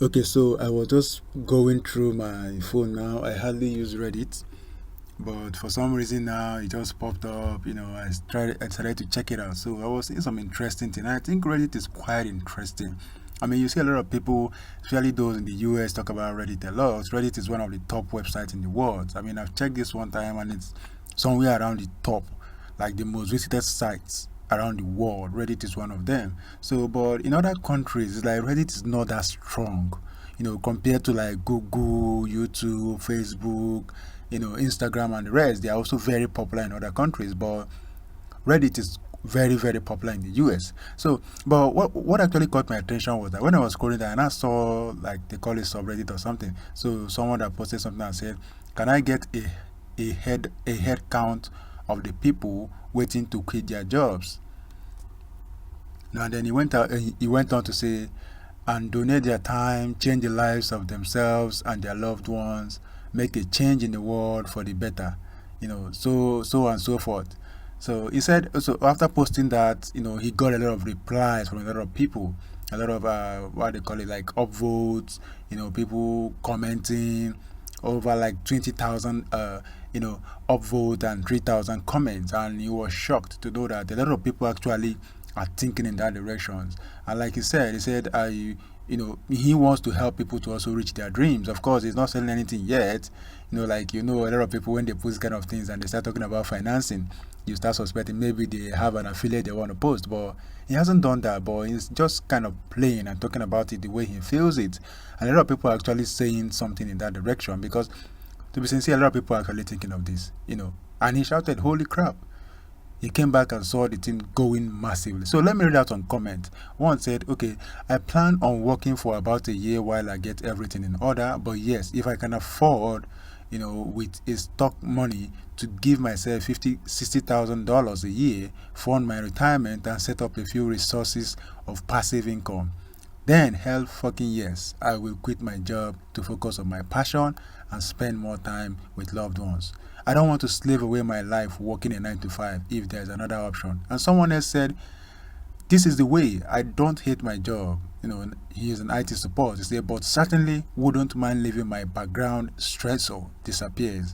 Okay, so I was just going through my phone now. I hardly use Reddit, but for some reason now it just popped up. I started to check it out. So I was seeing some interesting thing. I think Reddit is quite interesting. I mean, you see a lot of people, especially those in the US, talk about Reddit a lot. Reddit is one of the top websites in the world. I mean, I've checked this one time and it's somewhere around the top, like the most visited sites around the world. Reddit is one of them. So, but in other countries, it's like Reddit is not that strong, compared to like Google, YouTube, Facebook, Instagram and the rest. They are also very popular in other countries, but Reddit is very, very popular in the US. So, but what actually caught my attention was that when I was scrolling there and I saw, like, they call it subreddit or something. So someone that posted something and said, "Can I get a head count of the people waiting to quit their jobs?" And then he went on to say, "And donate their time, change the lives of themselves and their loved ones, make a change in the world for the better, so and so forth." So he said, so after posting that, he got a lot of replies from a lot of people, a lot of what they call it, like upvotes, people commenting, over like 20,000 upvote and 3,000 comments, and he was shocked to know that a lot of people actually are thinking in that direction. And like he said, he wants to help people to also reach their dreams. Of course, he's not selling anything yet. A lot of people, when they post kind of things and they start talking about financing, you start suspecting maybe they have an affiliate they want to post. But he hasn't done that, but he's just kind of playing and talking about it the way he feels it. And a lot of people are actually saying something in that direction because, to be sincere, a lot of people are actually thinking of this. And he shouted, "Holy crap." He came back and saw the thing going massively. So let me read out some comments. One said, "Okay, I plan on working for about a year while I get everything in order. But yes, if I can afford, with a stock money to give myself $50,000, $60,000 a year, fund my retirement, and set up a few resources of passive income, then hell fucking yes, I will quit my job to focus on my passion and spend more time with loved ones. I don't want to slave away my life working a 9 to 5 if there's another option." And someone else said, "This is the way. I don't hate my job." He is an IT support. He said, "But certainly wouldn't mind leaving my background stressor disappears,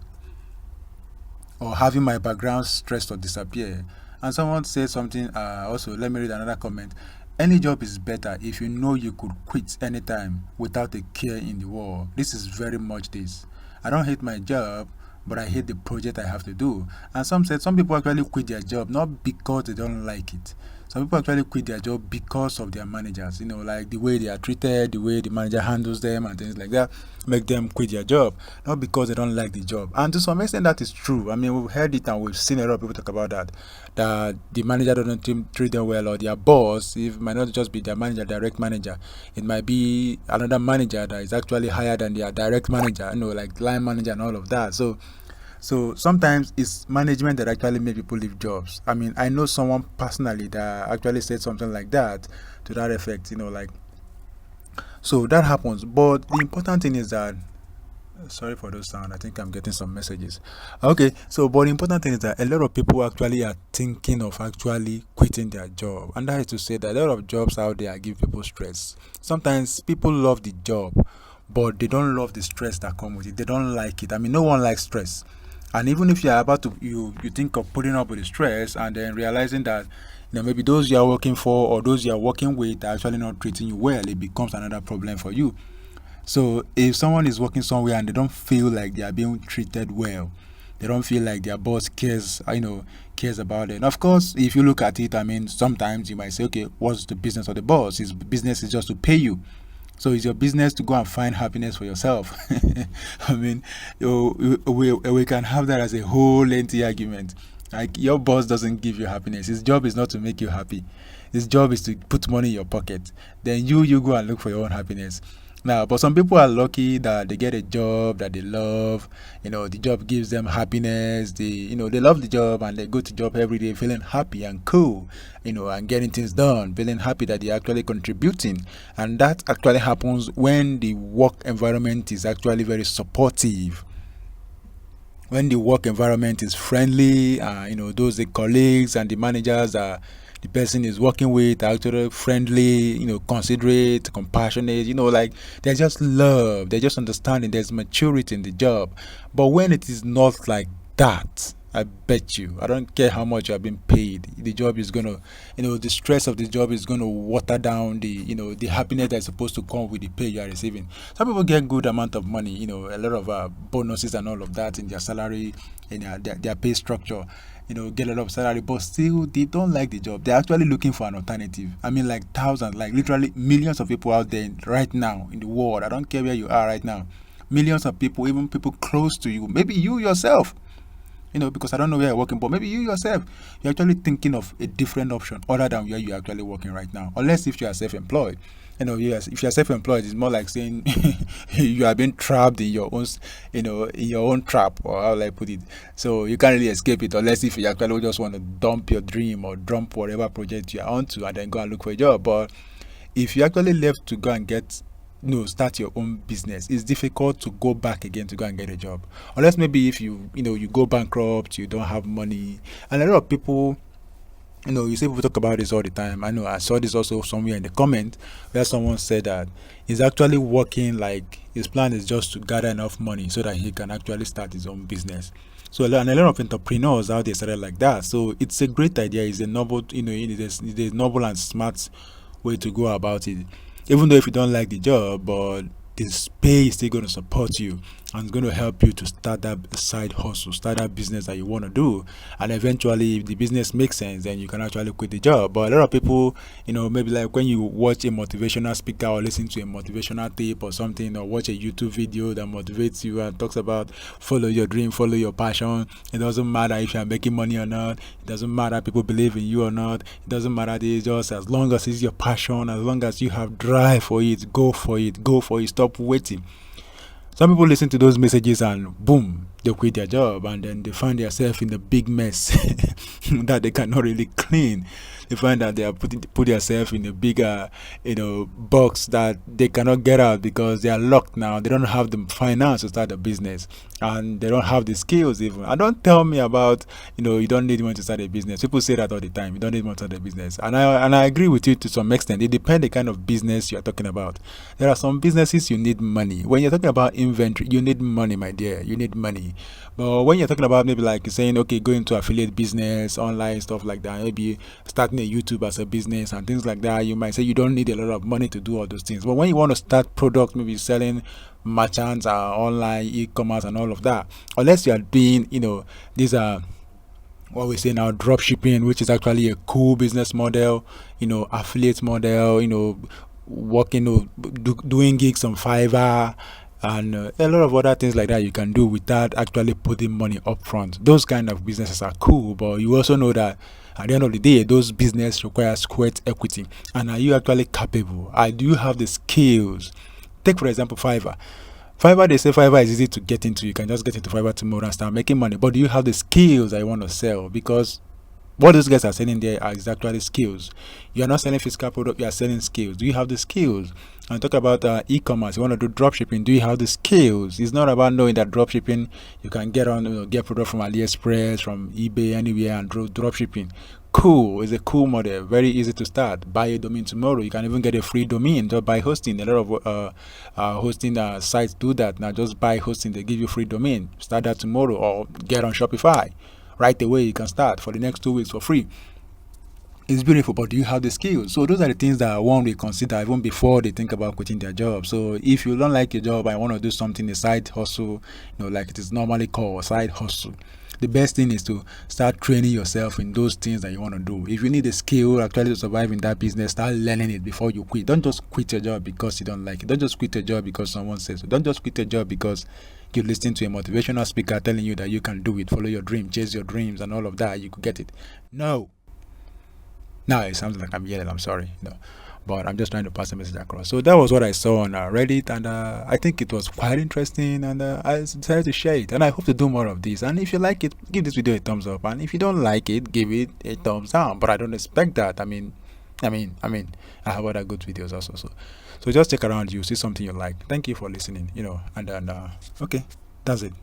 or having my background stressor disappear." And someone said something, also, let me read another comment. "Any job is better if you know you could quit anytime without a care in the world. This is very much this. I don't hate my job, but I hate the project I have to do." And some said some people actually quit their job not because they don't like it. Some people actually quit their job because of their managers, like the way they are treated, the way the manager handles them, and things like that, make them quit their job, not because they don't like the job. And to some extent, that is true. I mean, we've heard it and we've seen a lot of people talk about that the manager doesn't treat them well, or their boss, it might not just be their manager, direct manager. It might be another manager that is actually higher than their direct manager, like line manager and all of that. So sometimes it's management that actually make people leave jobs. I mean, I know someone personally that actually said something like that, to that effect, like, so that happens. But the important thing is that, sorry for those sound, I think I'm getting some messages. Okay, so but the important thing is that a lot of people actually are thinking of actually quitting their job. And that is to say that a lot of jobs out there give people stress. Sometimes people love the job, but they don't love the stress that come with it. They don't like it. I mean, no one likes stress. And even if you're about to, you think of putting up with the stress and then realizing that, maybe those you are working for or those you are working with are actually not treating you well, it becomes another problem for you. So if someone is working somewhere and they don't feel like they are being treated well, they don't feel like their boss cares about it. And of course, if you look at it, I mean, sometimes you might say, okay, what's the business of the boss? His business is just to pay you. So it's your business to go and find happiness for yourself. I mean, we can have that as a whole lengthy argument. Like, your boss doesn't give you happiness. His job is not to make you happy. His job is to put money in your pocket. Then you go and look for your own happiness. Now, but some people are lucky that they get a job that they love. The job gives them happiness. They love the job and they go to job every day feeling happy and cool, and getting things done, feeling happy that they're actually contributing. And that actually happens when the work environment is actually very supportive, when the work environment is friendly. Those the colleagues and the managers are the person is working with are actually friendly, considerate, compassionate, like there's just love, there's just understanding, there's maturity in the job. But when it is not like that, I bet you, I don't care how much you have been paid, the job is gonna, the stress of the job is gonna water down the happiness that's supposed to come with the pay you are receiving. Some people get good amount of money, a lot of bonuses and all of that in their salary, in their pay structure, get a lot of salary, but still they don't like the job. They're actually looking for an alternative. I mean, like thousands, like literally millions of people out there right now in the world. I don't care where you are right now. Millions of people, even people close to you, maybe you yourself, because I don't know where you're working, but maybe you yourself, you're actually thinking of a different option other than where you're actually working right now. Unless if you are self-employed. Yes, if you're self-employed, it's more like saying you are being trapped in your own, in your own trap, or how will I put it. So you can't really escape it unless if you actually just want to dump your dream or dump whatever project you're onto and then go and look for a job. But if you actually left to go and get start your own business, it's difficult to go back again to go and get a job, unless maybe if you go bankrupt, you don't have money. And a lot of people, you see people talk about this all the time. I know I saw this also somewhere in the comment where someone said that he's actually working, like his plan is just to gather enough money so that he can actually start his own business. So and a lot of entrepreneurs out there started like that. So it's a great idea. It's a noble, it's a noble and smart way to go about it. Even though if you don't like the job, but this pay is still going to support you and it's going to help you to start that side hustle, start that business that you want to do. And eventually, if the business makes sense, then you can actually quit the job. But a lot of people, maybe like when you watch a motivational speaker or listen to a motivational tape or something, or watch a YouTube video that motivates you and talks about follow your dream, follow your passion. It doesn't matter if you're making money or not. It doesn't matter if people believe in you or not. It doesn't matter. It's just as long as it's your passion, as long as you have drive for it, go for it, go for it. Stop waiting. Some people listen to those messages and boom, they quit their job and then they find themselves in a big mess that they cannot really clean. They find that they are put themselves in a bigger, box that they cannot get out because they are locked now. They don't have the finance to start a business and they don't have the skills even. And don't tell me about, you don't need money to start a business. People say that all the time. You don't need money to start a business. And I agree with you to some extent. It depends the kind of business you're talking about. There are some businesses you need money. When you're talking about inventory, you need money, my dear. You need money. But when you're talking about maybe like saying, okay, go into affiliate business, online stuff like that, maybe starting a YouTube as a business and things like that, you might say you don't need a lot of money to do all those things. But when you want to start product, maybe selling merchants, online e-commerce and all of that, unless you are doing, these are what we say now, drop shipping, which is actually a cool business model, affiliate model, working, doing gigs on Fiverr, and a lot of other things like that you can do without actually putting money up front. Those kind of businesses are cool, but you also know that at the end of the day, those business requires sweat equity. And are you actually capable? Do you have the skills? Take for example Fiverr. Fiverr, they say Fiverr is easy to get into. You can just get into Fiverr tomorrow and start making money. But do you have the skills that you want to sell? Because what those guys are selling there is actually skills. You are not selling physical product, you are selling skills. Do you have the skills? And talk about e-commerce. You want to do drop shipping. Do you have the skills? It's not about knowing that drop shipping, you can get on, get product from AliExpress, from eBay, anywhere, and drop shipping. Cool. It's a cool model. Very easy to start. Buy a domain tomorrow. You can even get a free domain just by hosting. A lot of hosting sites do that. Now just buy hosting. They give you free domain. Start that tomorrow or get on Shopify. Right away, you can start for the next 2 weeks for free. It's beautiful, but do you have the skills? So those are the things that one will consider even before they think about quitting their job. So if you don't like your job and want to do something, a side hustle, like it is normally called, a side hustle, the best thing is to start training yourself in those things that you want to do. If you need a skill actually to survive in that business, start learning it before you quit. Don't just quit your job because you don't like it. Don't just quit your job because someone says so. Don't just quit your job because you listen to a motivational speaker telling you that you can do it, follow your dream, chase your dreams and all of that, you could get it. No. Now it sounds like I'm yelling, I'm sorry. No. But I'm just trying to pass a message across. So that was what I saw on Reddit, and I think it was quite interesting, and I decided to share it. And I hope to do more of this. And if you like it, give this video a thumbs up, and if you don't like it, give it a thumbs down. But I don't expect that. I mean, I have other good videos also. So just check around. You see something you like. Thank you for listening. And then okay, that's it.